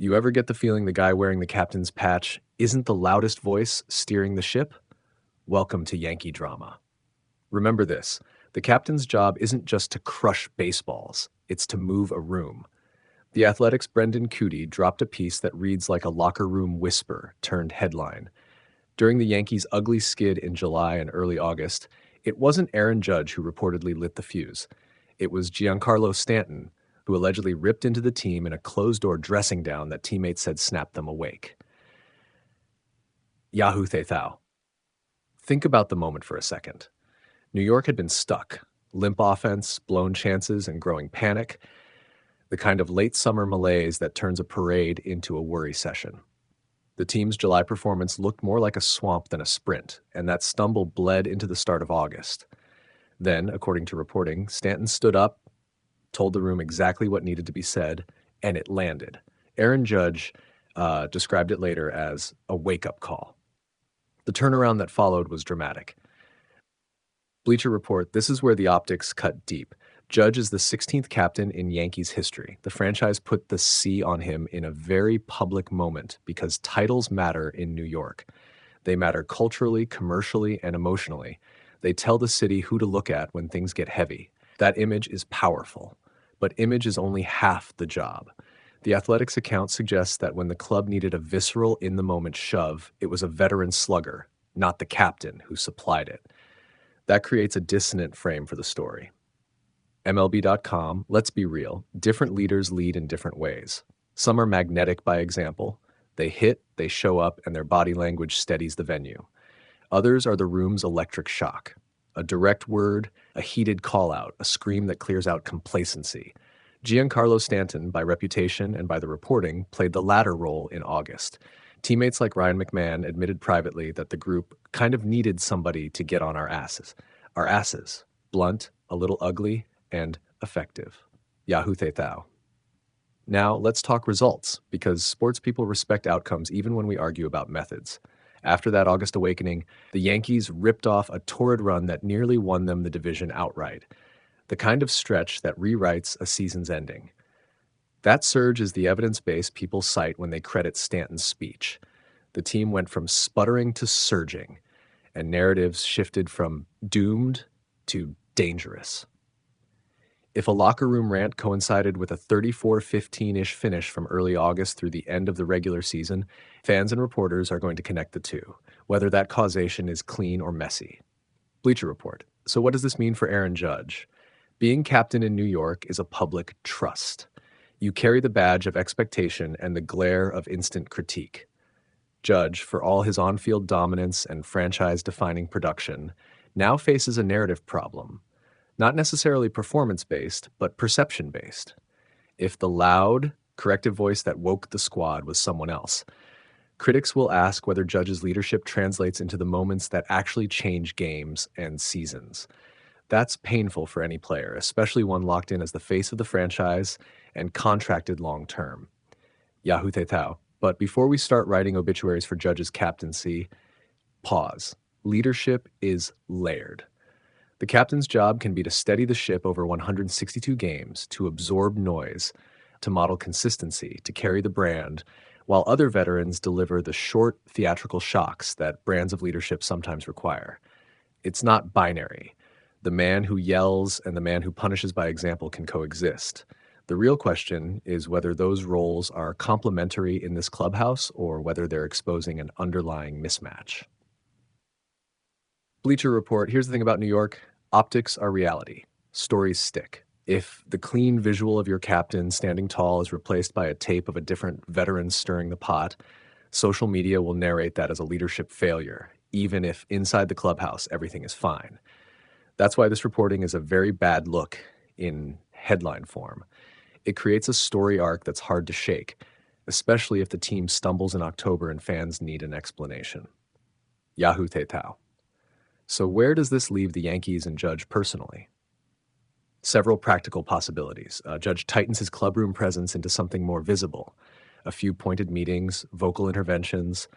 You ever get the feeling the guy wearing the captain's patch isn't the loudest voice steering the ship? Welcome to Yankee drama. Remember this, the captain's job isn't just to crush baseballs, it's to move a room. The Athletic's Brendan Cootie dropped a piece that reads like a locker room whisper turned headline. During the Yankees' ugly skid in July and early August, it wasn't Aaron Judge who reportedly lit the fuse. It was Giancarlo Stanton, who allegedly ripped into the team in a closed-door dressing down that teammates said snapped them awake. Yahoo Thethau. Think about the moment for a second. New York had been stuck. Limp offense, blown chances, and growing panic. The kind of late summer malaise that turns a parade into a worry session. The team's July performance looked more like a swamp than a sprint, and that stumble bled into the start of August. Then, according to reporting, Stanton stood up, told the room exactly what needed to be said, and it landed. Aaron Judge described it later as a wake-up call. The turnaround that followed was dramatic. Bleacher Report, this is where the optics cut deep. Judge is the 16th captain in Yankees history. The franchise put the C on him in a very public moment because titles matter in New York. They matter culturally, commercially, and emotionally. They tell the city who to look at when things get heavy. That image is powerful, but image is only half the job. The Athletics account suggests that when the club needed a visceral, in-the-moment shove, it was a veteran slugger, not the captain, who supplied it. That creates a dissonant frame for the story. MLB.com, let's be real, different leaders lead in different ways. Some are magnetic by example. They hit, they show up, and their body language steadies the venue. Others are the room's electric shock. A direct word, a heated call-out, a scream that clears out complacency. Giancarlo Stanton, by reputation and by the reporting, played the latter role in August. Teammates like Ryan McMahon admitted privately that the group kind of needed somebody to get on our asses. Our asses. Blunt, a little ugly, and effective. Yahoo Thethau. Now, let's talk results, because sports people respect outcomes even when we argue about methods. After that August awakening, the Yankees ripped off a torrid run that nearly won them the division outright. The kind of stretch that rewrites a season's ending. That surge is the evidence base people cite when they credit Stanton's speech. The team went from sputtering to surging, and narratives shifted from doomed to dangerous. If a locker room rant coincided with a 34-15-ish finish from early August through the end of the regular season, fans and reporters are going to connect the two, whether that causation is clean or messy. Bleacher Report. So what does this mean for Aaron Judge? Being captain in New York is a public trust. You carry the badge of expectation and the glare of instant critique. Judge, for all his on-field dominance and franchise-defining production, now faces a narrative problem. Not necessarily performance-based, but perception-based. If the loud, corrective voice that woke the squad was someone else, critics will ask whether Judge's leadership translates into the moments that actually change games and seasons. That's painful for any player, especially one locked in as the face of the franchise and contracted long-term. Yahoo Thethau. But before we start writing obituaries for Judge's captaincy, pause. Leadership is layered. The captain's job can be to steady the ship over 162 games, to absorb noise, to model consistency, to carry the brand, while other veterans deliver the short theatrical shocks that brands of leadership sometimes require. It's not binary. The man who yells and the man who punishes by example can coexist. The real question is whether those roles are complementary in this clubhouse or whether they're exposing an underlying mismatch. Bleacher Report, here's the thing about New York. Optics are reality. Stories stick. If the clean visual of your captain standing tall is replaced by a tape of a different veteran stirring the pot, social media will narrate that as a leadership failure, even if inside the clubhouse everything is fine. That's why this reporting is a very bad look in headline form. It creates a story arc that's hard to shake, especially if the team stumbles in October and fans need an explanation. Yahoo Thethau. So where does this leave the Yankees and Judge personally? Several practical possibilities. Judge tightens his clubroom presence into something more visible. A few pointed meetings, vocal interventions,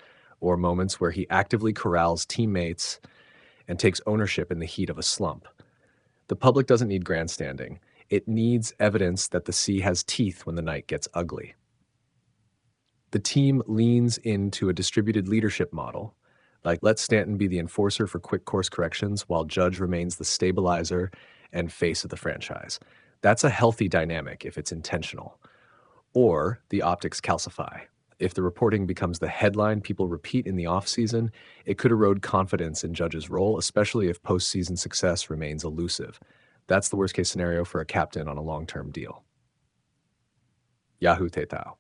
or moments where he actively corrals teammates and takes ownership in the heat of a slump. The public doesn't need grandstanding. It needs evidence that the sea has teeth when the night gets ugly. The team leans into a distributed leadership model, like let Stanton be the enforcer for quick course corrections while Judge remains the stabilizer and face of the franchise. That's a healthy dynamic if it's intentional. Or the optics calcify. If the reporting becomes the headline people repeat in the offseason, it could erode confidence in Judge's role, especially if postseason success remains elusive. That's the worst case scenario for a captain on a long-term deal. Yahoo Tetao.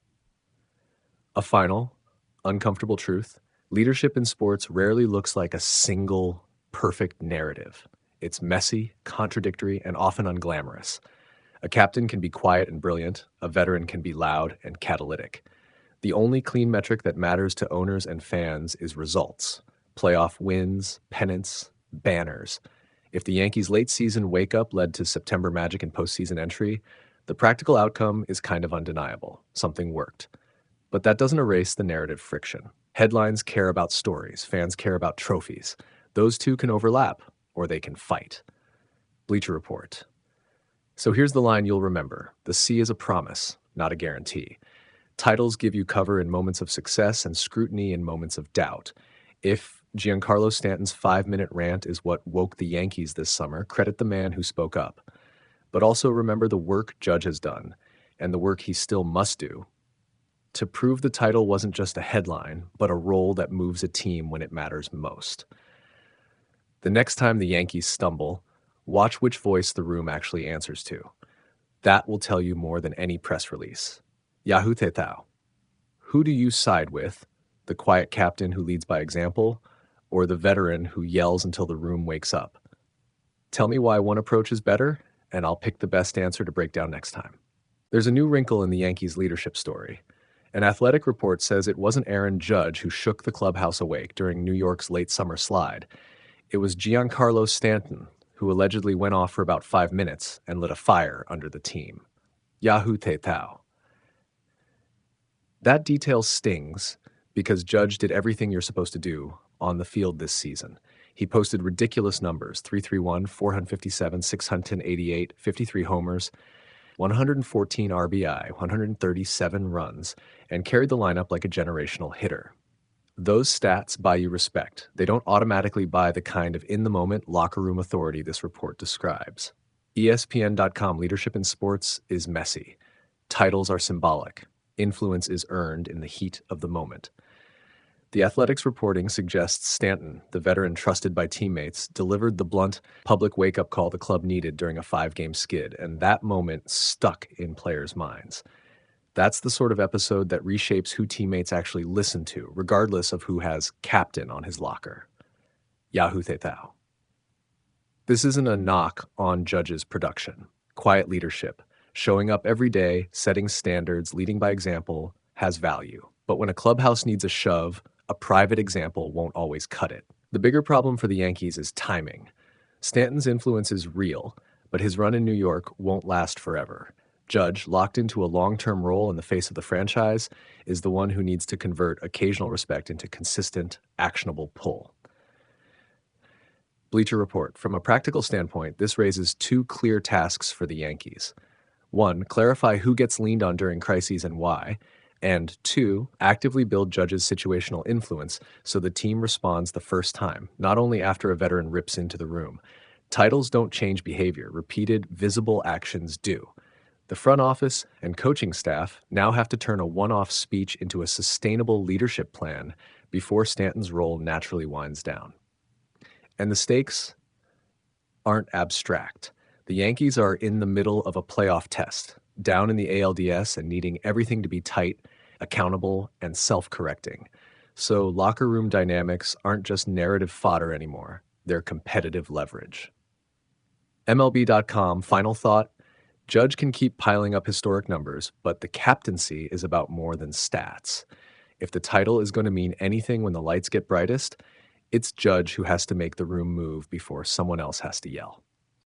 A final, uncomfortable truth. Leadership in sports rarely looks like a single, perfect narrative. It's messy, contradictory, and often unglamorous. A captain can be quiet and brilliant. A veteran can be loud and catalytic. The only clean metric that matters to owners and fans is results. Playoff wins, pennants, banners. If the Yankees' late season wake-up led to September magic and postseason entry, the practical outcome is kind of undeniable. Something worked. But that doesn't erase the narrative friction. Headlines care about stories. Fans care about trophies. Those two can overlap, or they can fight. Bleacher Report. So here's the line you'll remember. The C is a promise, not a guarantee. Titles give you cover in moments of success and scrutiny in moments of doubt. If Giancarlo Stanton's 5-minute rant is what woke the Yankees this summer, credit the man who spoke up. But also remember the work Judge has done, and the work he still must do, to prove the title wasn't just a headline, but a role that moves a team when it matters most. The next time the Yankees stumble, watch which voice the room actually answers to. That will tell you more than any press release. Yahoo Tetao. Who do you side with? The quiet captain who leads by example, or the veteran who yells until the room wakes up? Tell me why one approach is better, and I'll pick the best answer to break down next time. There's a new wrinkle in the Yankees' leadership story. An athletic report says it wasn't Aaron Judge who shook the clubhouse awake during New York's late summer slide. It was Giancarlo Stanton, who allegedly went off for about 5 minutes and lit a fire under the team. Yahoo Tetao. That detail stings because Judge did everything you're supposed to do on the field this season. He posted ridiculous numbers, 331, 457, 688, 53 homers, 114 RBI, 137 runs, and carried the lineup like a generational hitter. Those stats buy you respect. They don't automatically buy the kind of in-the-moment locker room authority this report describes. ESPN.com leadership in sports is messy. Titles are symbolic. Influence is earned in the heat of the moment. The Athletics reporting suggests Stanton, the veteran trusted by teammates, delivered the blunt public wake-up call the club needed during a 5-game skid, and that moment stuck in players' minds. That's the sort of episode that reshapes who teammates actually listen to, regardless of who has captain on his locker. Yahoo Tetao. This isn't a knock on Judge's production. Quiet leadership, showing up every day, setting standards, leading by example, has value. But when a clubhouse needs a shove, a private example won't always cut it. The bigger problem for the Yankees is timing. Stanton's influence is real, but his run in New York won't last forever. Judge, locked into a long-term role in the face of the franchise, is the one who needs to convert occasional respect into consistent, actionable pull. Bleacher Report. From a practical standpoint, this raises 2 clear tasks for the Yankees. 1, clarify who gets leaned on during crises and why. And 2, actively build Judge's situational influence so the team responds the first time, not only after a veteran rips into the room. Titles don't change behavior. Repeated, visible actions do. The front office and coaching staff now have to turn a one-off speech into a sustainable leadership plan before Stanton's role naturally winds down. And the stakes aren't abstract. The Yankees are in the middle of a playoff test, down in the ALDS and needing everything to be tight, accountable, and self-correcting. So locker room dynamics aren't just narrative fodder anymore. They're competitive leverage. MLB.com, final thought. Judge can keep piling up historic numbers, but the captaincy is about more than stats. If the title is going to mean anything when the lights get brightest, it's Judge who has to make the room move before someone else has to yell.